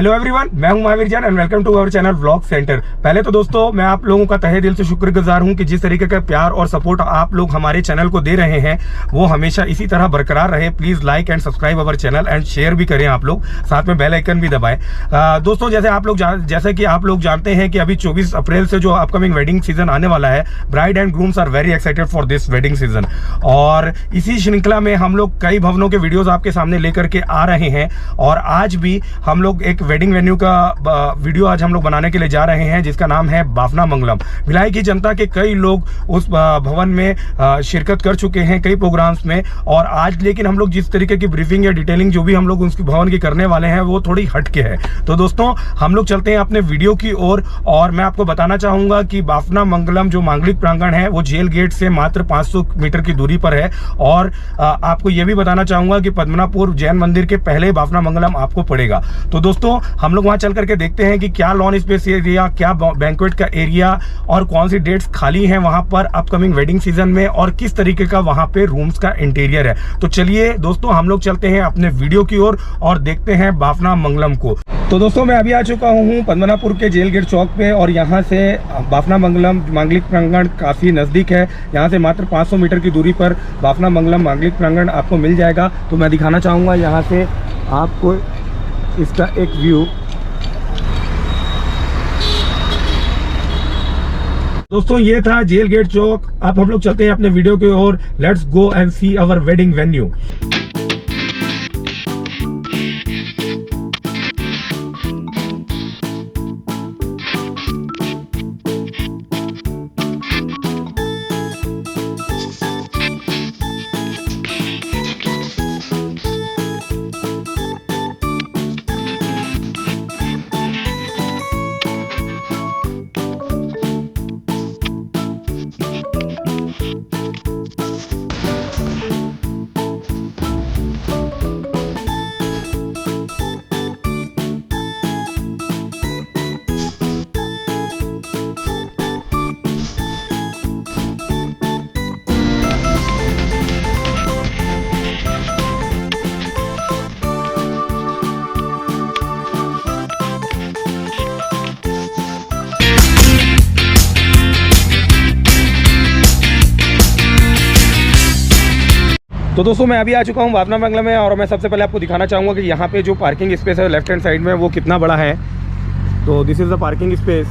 Hello everyone, मैं हूं महावीर जान and welcome to our channel vlog centre. पहले तो दोस्तों मैं आप लोगों का तहे दिल से शुक्रगुजार हूं कि जिस तरीके का प्यार और सपोर्ट आप लोग हमारे चैनल को दे रहे हैं वो हमेशा इसी तरह बरकरार रहे। Please like and subscribe our channel and share भी करें आप लोग, साथ में बेल आइकन भी दबाएं। दोस्तों जैसे कि आप लोग जानते हैं कि अभी 24 अप्रैल से जो अपकमिंग वेडिंग सीजन आने वाला है, bride and grooms are very excited for this wedding season. और इसी श्रृंखला में हम लोग कई भवनों के वीडियोस आपके सामने लेकर के आ रहे हैं और आज भी हम लोग एक वेडिंग वेन्यू का वीडियो आज हम लोग बनाने के लिए जा रहे हैं जिसका नाम है बाफना मंगलम। भिलाई की जनता के कई लोग उस भवन में शिरकत कर चुके हैं कई प्रोग्राम्स में, और आज लेकिन हम लोग जिस तरीके की ब्रीफिंग या डिटेलिंग जो भी हम लोग उसकी भवन की करने वाले हैं वो थोड़ी हटके है। तो दोस्तों हम लोग चलते हैं अपने वीडियो की ओर और मैं आपको बताना चाहूंगा कि बाफना मंगलम जो मांगलिक प्रांगण है वो जेल गेट से मात्र 500 मीटर की दूरी पर है। और आपको यह भी बताना चाहूंगा कि पद्मनापुर जैन मंदिर के पहले बाफना मंगलम आपको पड़ेगा। तो दोस्तों हम लोग वहां चल करके देखते हैं कि क्या लॉन स्पेस एरिया, क्या बैंक्वेट का एरिया और कौन सी डेट्स खाली हैं वहां पर अपकमिंग वेडिंग सीजन में और किस तरीके का वहां पे रूम्स का इंटीरियर है। तो चलिए दोस्तों हम लोग चलते हैं अपने वीडियो की ओर और देखते हैं बाफना मंगलम को। तो दोस्तों मैं अभी आ चुका हूँ पद्मनापुर के जेल गेट चौक पे और यहाँ से बाफना मंगलम मांगलिक प्रांगण काफ़ी नज़दीक है। यहाँ से मात्र 500 मीटर की दूरी पर बाफना मंगलम मांगलिक प्रांगण आपको मिल जाएगा। तो मैं दिखाना चाहूँगा यहाँ से आपको इसका एक व्यू। दोस्तों ये था जेल गेट चौक। अब हम लोग चलते हैं अपने वीडियो की ओर। Let's go and see our wedding venue. तो दोस्तों मैं अभी आ चुका हूँ बाफना मंगलम में और मैं सबसे पहले आपको दिखाना चाहूँगा कि यहाँ पे जो पार्किंग स्पेस है लेफ्ट हैंड साइड में वो कितना बड़ा है। तो this is the parking space.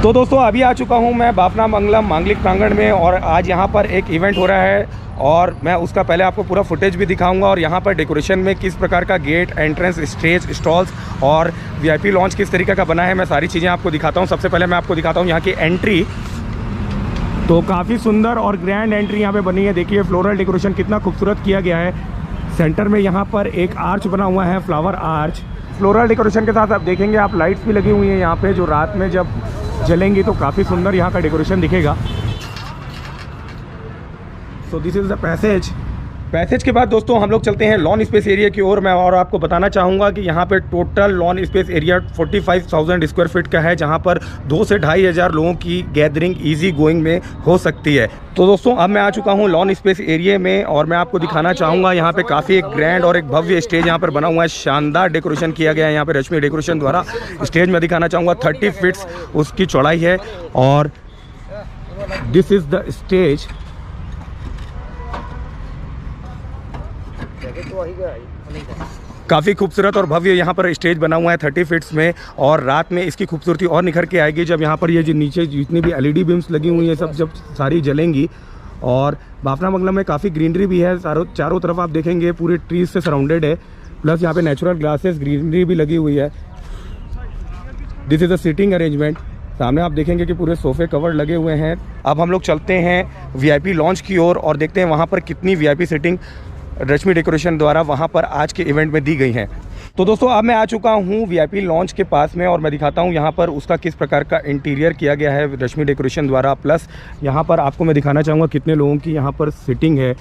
तो दोस्तों अभी आ चुका हूँ मैं बाफना मंगलम मांगलिक प्रांगण में और आज यहाँ पर एक इवेंट हो रहा है और मैं उसका पहले आपको पूरा फुटेज भी दिखाऊंगा और यहाँ पर डेकोरेशन में किस प्रकार का गेट, एंट्रेंस, स्टेज, स्टॉल्स और वीआईपी लॉन्च किस तरीके का बना है मैं सारी चीज़ें आपको दिखाता हूँ। सबसे पहले मैं आपको दिखाता हूँ यहाँ की एंट्री। तो काफ़ी सुंदर और ग्रैंड एंट्री यहाँ पे बनी है। देखिए फ्लोरल डेकोरेशन कितना खूबसूरत किया गया है। सेंटर में यहाँ पर एक आर्च बना हुआ है, फ्लावर आर्च। फ्लोरल डेकोरेशन के साथ आप देखेंगे आप लाइट्स भी लगी हुई हैं यहाँ पे जो रात में जब जलेंगी तो काफ़ी सुंदर यहाँ का डेकोरेशन दिखेगा। तो दिस इज़ द पैसेज के बाद दोस्तों हम लोग चलते हैं लॉन स्पेस एरिया की ओर। मैं और आपको बताना चाहूँगा कि यहाँ पे total lawn space area 45,000 square feet का है जहाँ पर 2 से 2,500 लोगों की गैदरिंग इजी गोइंग में हो सकती है। तो दोस्तों अब मैं आ चुका हूँ लॉन स्पेस एरिया में और मैं आपको दिखाना चाहूँगा यहाँ पे काफ़ी एक ग्रैंड और एक भव्य स्टेज यहाँ पर बना हुआ है। शानदार डेकोरेशन किया गया है यहाँ पे रश्मि डेकोरेशन द्वारा। स्टेज में दिखाना चाहूँगा 30 फीट्स उसकी चौड़ाई है और दिस इज़ द स्टेज। काफ़ी खूबसूरत और भव्य यहाँ पर स्टेज बना हुआ है 30 फीट्स में और रात में इसकी खूबसूरती और निखर के आएगी जब यहाँ पर ये जो नीचे जितनी भी एलईडी बीम्स लगी हुई हैं सब जब सारी जलेंगी। और बाफना मंगलम में काफ़ी ग्रीनरी भी है, चारों तरफ आप देखेंगे पूरे ट्रीज से सराउंडेड है, प्लस यहाँ पे नेचुरल ग्रासेस ग्रीनरी भी लगी हुई है। This is the seating arrangement. सामने आप देखेंगे कि पूरे सोफे कवर लगे हुए हैं। अब हम लोग चलते हैं वीआईपी लॉन्च की ओर और देखते हैं वहाँ पर कितनी वीआईपी सीटिंग रश्मि डेकोरेशन द्वारा वहां पर आज के इवेंट में दी गई हैं। तो दोस्तों अब मैं आ चुका हूं वीआईपी लॉन्च के पास में और मैं दिखाता हूं यहां पर उसका किस प्रकार का इंटीरियर किया गया है रश्मि डेकोरेशन द्वारा। प्लस यहां पर आपको मैं दिखाना चाहूँगा कितने लोगों की यहां पर सिटिंग है।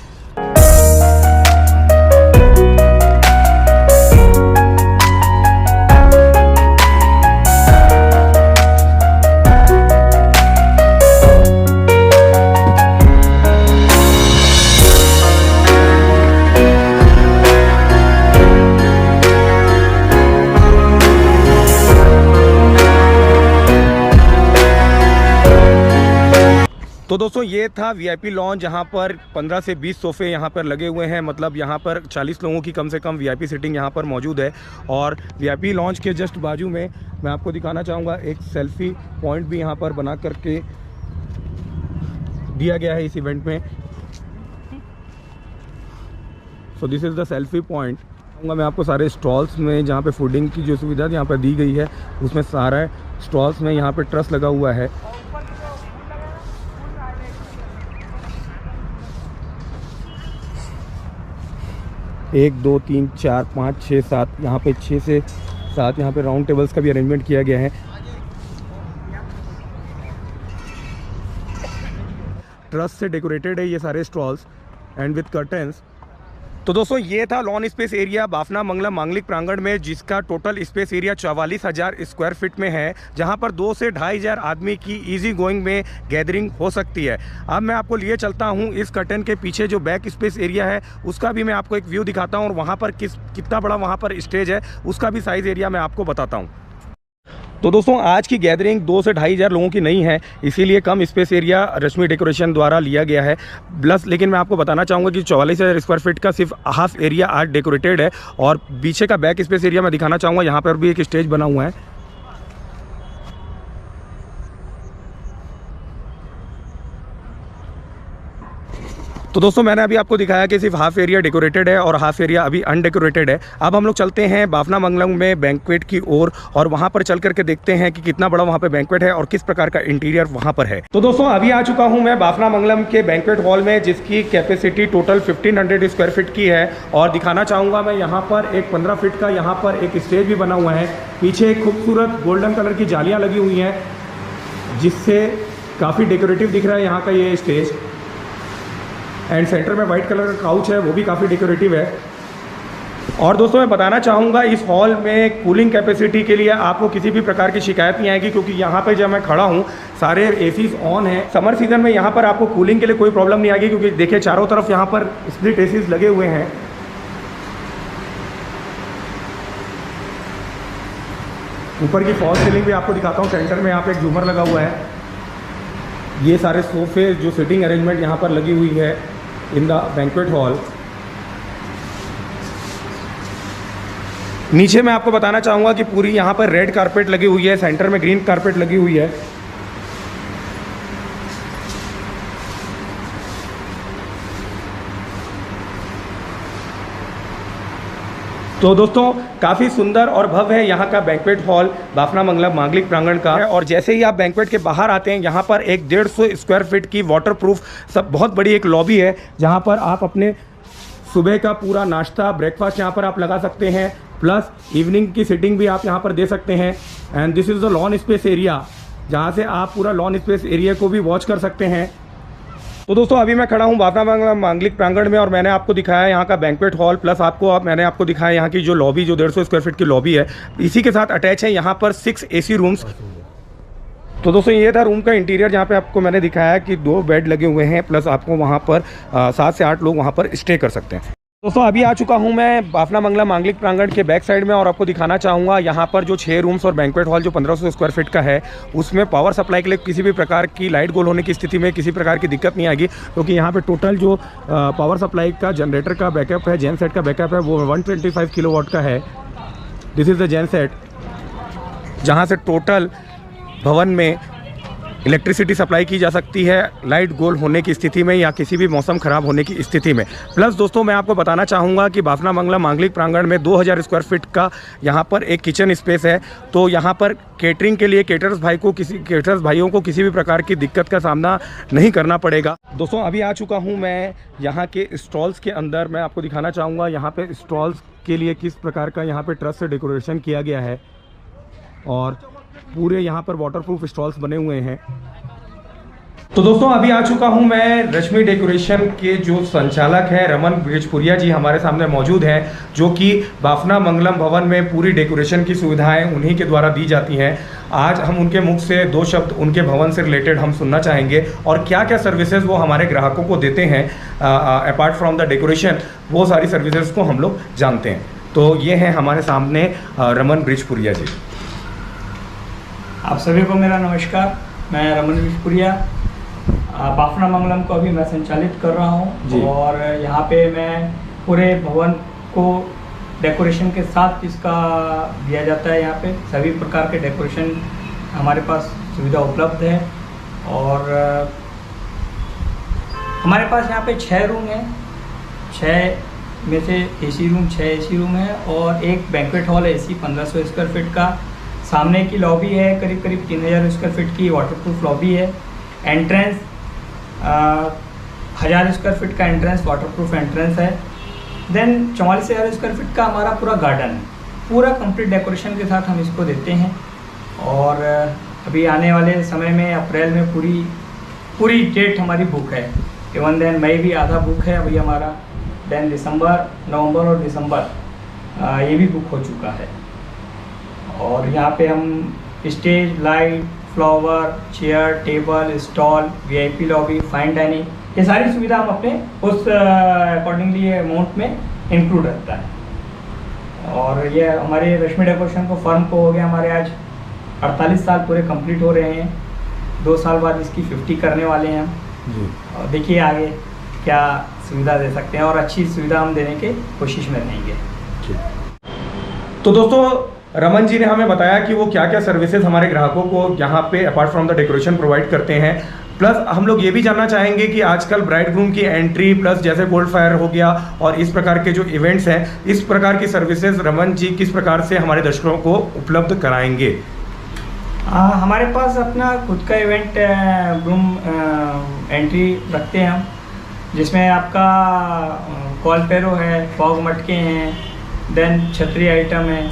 तो दोस्तों ये था वीआईपी लॉन्च, जहाँ पर 15 से 20 सोफ़े यहाँ पर लगे हुए हैं। मतलब यहाँ पर 40 लोगों की कम से कम वीआईपी सीटिंग यहाँ पर मौजूद है। और वीआईपी लॉन्च के जस्ट बाजू में मैं आपको दिखाना चाहूँगा एक सेल्फ़ी पॉइंट भी यहाँ पर बना करके दिया गया है इस इवेंट में। So this is the selfie point. मैं आपको सारे स्टॉल्स में जहाँ पे फूडिंग की जो सुविधा यहाँ पर दी गई है, उसमें सारा स्टॉल्स में यहाँ पे ट्रस लगा हुआ है। 1 2 3 4 5 6 7 यहाँ पे 6 से 7 यहाँ पे राउंड टेबल्स का भी अरेंजमेंट किया गया है। ट्रस से डेकोरेटेड है ये सारे स्टॉल्स एंड विद कर्टन्स। तो दोस्तों ये था लॉन स्पेस एरिया बाफना मंगलम मांगलिक प्रांगण में, जिसका total space area 44,000 square feet में है, जहां पर 2 से 2,500 आदमी की इजी गोइंग में गैदरिंग हो सकती है। अब मैं आपको लिए चलता हूं इस कर्टन के पीछे जो बैक स्पेस एरिया है, उसका भी मैं आपको एक व्यू दिखाता हूं और वहां पर कितना बड़ा वहां पर स्टेज है उसका भी साइज़ एरिया मैं आपको बताता हूँ। तो दोस्तों आज की गैदरिंग 2 से 2,500 लोगों की नहीं है, इसीलिए कम स्पेस एरिया रश्मि डेकोरेशन द्वारा लिया गया है। प्लस लेकिन मैं आपको बताना चाहूँगा कि 44,000 स्क्वायर फीट का सिर्फ हाफ एरिया आज डेकोरेटेड है। और पीछे का बैक स्पेस एरिया मैं दिखाना चाहूँगा, यहाँ पर भी एक स्टेज बना हुआ है। तो दोस्तों मैंने अभी आपको दिखाया कि सिर्फ हाफ एरिया डेकोरेटेड है और हाफ एरिया अभी अनडेकोरेटेड है। अब हम लोग चलते हैं बाफना मंगलम में बैंक्वेट की ओर और वहां पर चल करके देखते हैं कि कितना बड़ा वहां पे बैंक्वेट है और किस प्रकार का इंटीरियर वहां पर है। तो दोस्तों अभी आ चुका हूं मैं बाफना मंगलम के बैंक्वेट हॉल में, जिसकी कैपेसिटी टोटल 1500 स्क्वायर फीट की है। और दिखाना चाहूँगा मैं यहाँ पर एक 15 फीट का यहाँ पर एक स्टेज भी बना हुआ है। पीछे एक खूबसूरत गोल्डन कलर की जालियाँ लगी हुई हैं, जिससे काफ़ी डेकोरेटिव दिख रहा है यहाँ का ये स्टेज। एंड सेंटर में वाइट कलर का काउच है, वो भी काफ़ी डेकोरेटिव है। और दोस्तों मैं बताना चाहूँगा इस हॉल में कूलिंग कैपेसिटी के लिए आपको किसी भी प्रकार की शिकायत नहीं आएगी, क्योंकि यहाँ पे जब मैं खड़ा हूँ सारे एसीज ऑन है। समर सीजन में यहाँ पर आपको कूलिंग के लिए कोई प्रॉब्लम नहीं आएगी, क्योंकि देखिए चारों तरफ यहाँ पर स्प्लिट एसीज लगे हुए हैं। ऊपर की फॉल सीलिंग भी आपको दिखाता हूँ। सेंटर में यहाँ पे एक झूमर लगा हुआ है। ये सारे सोफे जो सिटिंग अरेंजमेंट यहाँ पर लगी हुई है इन द बैंक्वेट हॉल। नीचे मैं आपको बताना चाहूँगा कि पूरी यहाँ पर रेड कारपेट लगी हुई है, सेंटर में ग्रीन कारपेट लगी हुई है। तो दोस्तों काफ़ी सुंदर और भव्य है यहाँ का बैंक्वेट हॉल बाफना मंगलम मांगलिक प्रांगण का। और जैसे ही आप बैंक्वेट के बाहर आते हैं, यहाँ पर एक 150 स्क्वायर फीट की वाटरप्रूफ सब बहुत बड़ी एक लॉबी है, जहाँ पर आप अपने सुबह का पूरा नाश्ता ब्रेकफास्ट यहाँ पर आप लगा सकते हैं। प्लस इवनिंग की सिटिंग भी आप यहाँ पर दे सकते हैं। And this is the lawn space area, जहाँ से आप पूरा लॉन स्पेस एरिया को भी वॉच कर सकते हैं। तो दोस्तों अभी मैं खड़ा हूँ बाफना मंगलम मांगलिक प्रांगण में और मैंने आपको दिखाया यहाँ का बैंक्वेट हॉल, प्लस मैंने आपको दिखाया यहाँ की जो लॉबी, जो 150 स्क्वायर फीट की लॉबी है। इसी के साथ अटैच है यहाँ पर 6 AC रूम्स। तो दोस्तों ये था रूम का इंटीरियर, जहाँ पे आपको मैंने दिखाया कि 2 बेड लगे हुए हैं, प्लस आपको वहाँ पर 7 से 8 लोग वहाँ पर स्टे कर सकते हैं। दोस्तों अभी आ चुका हूँ मैं बाफना मंगलम मांगलिक प्रांगण के बैक साइड में और आपको दिखाना चाहूँगा यहाँ पर जो 6 रूम्स और बैंक्वेट हॉल जो 1500 स्क्वायर फीट का है, उसमें पावर सप्लाई के लिए किसी भी प्रकार की लाइट गोल होने की स्थिति में किसी प्रकार की दिक्कत नहीं आएगी, क्योंकि यहाँ पे टोटल जो पावर सप्लाई का जनरेटर का बैकअप है, जेन सेट का बैकअप है, वो 125 किलोवाट का है। This is the gen set, जहाँ से टोटल भवन में इलेक्ट्रिसिटी सप्लाई की जा सकती है लाइट गोल होने की स्थिति में या किसी भी मौसम ख़राब होने की स्थिति में। प्लस दोस्तों मैं आपको बताना चाहूँगा कि बाफना मंगलम मांगलिक प्रांगण में 2000 स्क्वायर फीट का यहाँ पर एक किचन स्पेस है। तो यहाँ पर केटरिंग के लिए केटर्स भाइयों को किसी भी प्रकार की दिक्कत का सामना नहीं करना पड़ेगा। दोस्तों अभी आ चुका हूँ मैं यहाँ के स्टॉल्स के अंदर। मैं आपको दिखाना चाहूँगा यहाँ पे स्टॉल्स के लिए किस प्रकार का यहाँ पे ट्रस से डेकोरेशन किया गया है और पूरे यहाँ पर वाटरप्रूफ स्टॉल्स बने हुए हैं। तो दोस्तों अभी आ चुका हूँ मैं रश्मि डेकोरेशन के जो संचालक हैं रमन ब्रिजपुरिया जी हमारे सामने मौजूद हैं, जो कि बाफना मंगलम भवन में पूरी डेकोरेशन की सुविधाएं उन्हीं के द्वारा दी जाती हैं। आज हम उनके मुख से 2 शब्द उनके भवन से रिलेटेड हम सुनना चाहेंगे और क्या क्या सर्विसेज वो हमारे ग्राहकों को देते हैं अपार्ट फ्रॉम द डेकोरेशन, वो सारी सर्विसेज को हम लोग जानते हैं। तो ये हैं हमारे सामने रमन ब्रिजपुरिया जी। आप सभी को मेरा नमस्कार। मैं रमन ब्रिजपुरिया, बाफना मंगलम को अभी मैं संचालित कर रहा हूँ और यहाँ पे मैं पूरे भवन को डेकोरेशन के साथ इसका दिया जाता है। यहाँ पे सभी प्रकार के डेकोरेशन हमारे पास सुविधा उपलब्ध है और हमारे पास यहाँ पे 6 रूम हैं, 6 में से एसी रूम 6 एसी रूम है और एक बैंक्वेट हॉल है एसी 1500 स्क्वायर फीट का। सामने की लॉबी है करीब 3000 स्क्वायर फीट की, वाटरप्रूफ लॉबी है। एंट्रेंस 1000 स्क्वायर फीट का एंट्रेंस, वाटरप्रूफ एंट्रेंस है। देन 44,000 स्क्वायर फीट का हमारा पूरा गार्डन है, पूरा कंप्लीट डेकोरेशन के साथ हम इसको देते हैं। और अभी आने वाले समय में अप्रैल में पूरी डेट हमारी बुक है। इवन देन मई भी आधा बुक है अभी हमारा। देन दिसंबर, नवंबर और दिसंबर ये भी बुक हो चुका है। और यहाँ पे हम stage, light, flower, chair, table, stall, VIP lobby, fine dining, ये सारी सुविधा हम अपने उस अकॉर्डिंगली अमाउंट में इंक्लूड रखता है। और ये हमारे रश्मि डेकोरेशन को फर्म को हो गया हमारे आज 48 साल पूरे कंप्लीट हो रहे हैं। 2 साल बाद इसकी 50 करने वाले हैं हम। और देखिए आगे क्या सुविधा दे सकते हैं और अच्छी सुविधा हम देने की कोशिश में रहेंगे। तो दोस्तों, रमन जी ने हमें बताया कि वो क्या क्या सर्विसेज हमारे ग्राहकों को यहाँ पे apart from the decoration provide करते हैं। प्लस हम लोग ये भी जानना चाहेंगे कि आजकल ब्राइड ग्रूम की एंट्री प्लस जैसे गोल्ड फायर हो गया और इस प्रकार के जो इवेंट्स हैं, इस प्रकार की सर्विसेज रमन जी किस प्रकार से हमारे दर्शकों को उपलब्ध कराएंगे। हमारे पास अपना खुद का इवेंट ग्रूम एंट्री रखते हैं हम, जिसमें आपका कॉल पेरो है, फॉग मटके हैं, देन छतरी आइटम है,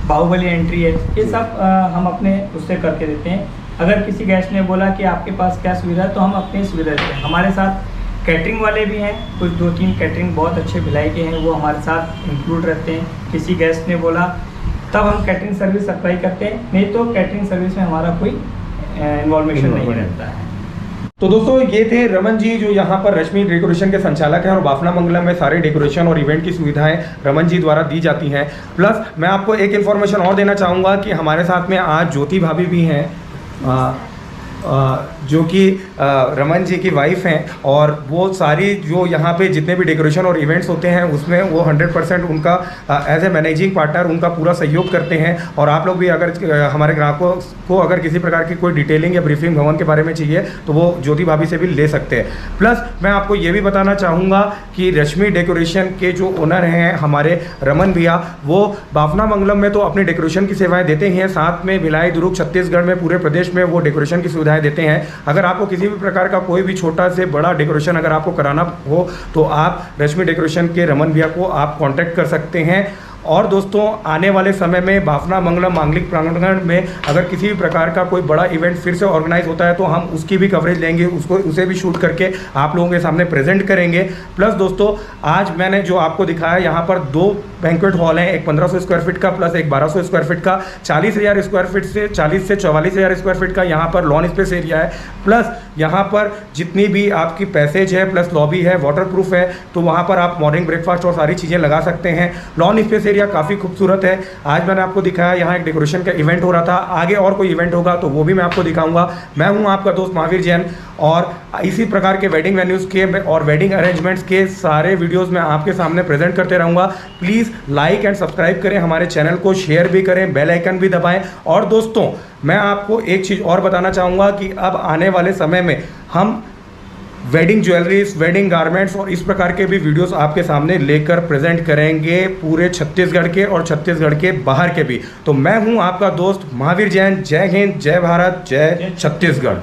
बाहुबली एंट्री है। ये सब हम अपने उससे करके देते हैं। अगर किसी गेस्ट ने बोला कि आपके पास क्या सुविधा है तो हम अपनी सुविधा देते हैं। हमारे साथ कैटरिंग वाले भी हैं, कुछ 2-3 कैटरिंग बहुत अच्छे भिलाई के हैं, वो हमारे साथ इंक्लूड रहते हैं। किसी गेस्ट ने बोला तब हम कैटरिंग सर्विस सप्लाई करते हैं, नहीं तो कैटरिंग सर्विस में हमारा कोई इन्वॉल्वेशन नहीं रहता है। तो दोस्तों, ये थे रमन जी जो यहाँ पर रश्मि डेकोरेशन के संचालक हैं और बाफना मंगलम में सारे डेकोरेशन और इवेंट की सुविधाएं रमन जी द्वारा दी जाती हैं। प्लस मैं आपको एक इन्फॉर्मेशन और देना चाहूँगा कि हमारे साथ में आज ज्योति भाभी भी हैं, जो कि रमन जी की वाइफ हैं और वो सारी जो यहाँ पे जितने भी डेकोरेशन और इवेंट्स होते हैं उसमें वो 100% उनका एज ए मैनेजिंग पार्टनर उनका पूरा सहयोग करते हैं। और आप लोग भी अगर हमारे ग्राहकों को अगर किसी प्रकार की कोई डिटेलिंग या ब्रीफिंग भवन के बारे में चाहिए तो वो ज्योति भाभी से भी ले सकते हैं। प्लस मैं आपको ये भी बताना चाहूँगा कि रश्मि डेकोरेशन के जो ओनर हैं हमारे रमन भैया, वो बाफना मंगलम में तो अपनी डेकोरेशन की सेवाएँ देते ही हैं, साथ में भिलाई, दुर्ग, छत्तीसगढ़ में पूरे प्रदेश में वो डेकोरेशन की सुविधाएँ देते हैं। अगर आपको किसी भी प्रकार का कोई भी छोटा से बड़ा डेकोरेशन अगर आपको कराना हो तो आप रश्मि डेकोरेशन के रमन भैया को आप कांटेक्ट कर सकते हैं। और दोस्तों, आने वाले समय में बाफना मंगलम मांगलिक प्रांगण में अगर किसी भी प्रकार का कोई बड़ा इवेंट फिर से ऑर्गेनाइज होता है तो हम उसकी भी कवरेज लेंगे, उसे भी शूट करके आप लोगों के सामने प्रेजेंट करेंगे। प्लस दोस्तों, आज मैंने जो आपको दिखाया यहाँ पर 2 बैंक्वेट हॉल हैं, एक 1500 स्क्वायर फीट का प्लस एक 1200 स्क्वायर फीट का। 40,000 स्क्वायर फीट से 40 से 44,000 स्क्वायर फीट का यहाँ पर लॉन स्पेस एरिया है। प्लस यहाँ पर जितनी भी आपकी पैसेज है प्लस लॉबी है, वाटरप्रूफ है, तो वहाँ पर आप मॉर्निंग ब्रेकफास्ट और सारी चीज़ें लगा सकते हैं। लॉन स्पेस एरिया काफ़ी खूबसूरत है। आज मैंने आपको दिखाया यहाँ एक डेकोरेशन का इवेंट हो रहा था, आगे और कोई इवेंट होगा तो वो भी मैं आपको दिखाऊंगा। मैं हूँ आपका दोस्त महावीर जैन और इसी प्रकार के वेडिंग वेन्यूज़ के और वेडिंग अरेंजमेंट्स के सारे वीडियोस मैं आपके सामने प्रेजेंट करते रहूँगा। प्लीज़ लाइक एंड सब्सक्राइब करें, हमारे चैनल को शेयर भी करें, बेल आइकन भी दबाएं। और दोस्तों, मैं आपको एक चीज़ और बताना चाहूँगा कि अब आने वाले समय में हम वेडिंग ज्वेलरीज, वेडिंग गारमेंट्स और इस प्रकार के भी वीडियोस आपके सामने लेकर प्रेजेंट करेंगे, पूरे छत्तीसगढ़ के और छत्तीसगढ़ के बाहर के भी। तो मैं हूं आपका दोस्त महावीर जैन। जय हिंद, जय भारत, जय छत्तीसगढ़।